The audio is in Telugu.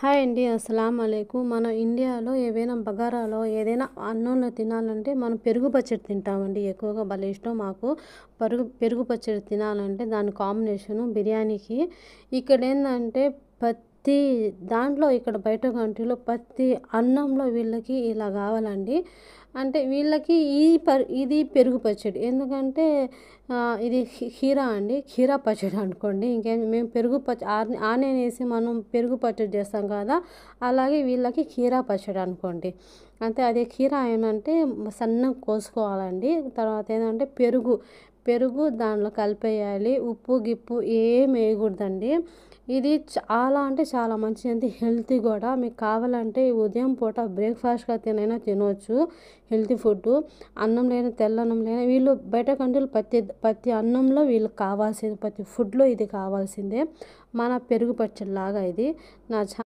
హాయ్ అండి. అస్సలాం అలైకుం. మన ఇండియాలో ఏవైనా బగారాలో ఏదైనా అన్నంలో తినాలంటే మనం పెరుగు పచ్చడి తింటామండి. ఎక్కువగా భలే ఇష్టం మాకు. పెరుగు పచ్చడి తినాలంటే దాని కాంబినేషను బిర్యానీకి. ఇక్కడేందంటే ప్రతి దాంట్లో ఇక్కడ బయట కంట్రీలో ప్రతి అన్నంలో వీళ్ళకి ఇలా కావాలండి. అంటే వీళ్ళకి ఇది పెరుగు పచ్చడి. ఎందుకంటే ఇది కీరా అండి. కీరా పచ్చడి అనుకోండి. ఇంకేం మేము పెరుగు ఆనియన్ వేసి మనం పెరుగు పచ్చడి చేస్తాం కదా, అలాగే వీళ్ళకి కీరా పచ్చడి అనుకోండి. అంటే అదే కీరా ఏమంటే సన్నగా కోసుకోవాలండి. తర్వాత ఏంటంటే పెరుగు దానిలో కలిపేయాలి. ఉప్పు గిప్పు ఏం వేయకూడదండి. ఇది చాలా అంటే చాలా మంచిది, హెల్తీ కూడా. మీకు కావాలంటే ఉదయం పూట బ్రేక్ఫాస్ట్గా తినవచ్చు. Healthy food. అన్నం లేని తెల్లన్నం లేని వీళ్ళు బయట కంట్రీలో ప్రతి అన్నంలో వీళ్ళకి కావాల్సింది, ప్రతి ఫుడ్లో ఇది కావాల్సిందే. మన పెరుగు పచ్చడి లాగా ఇది. నా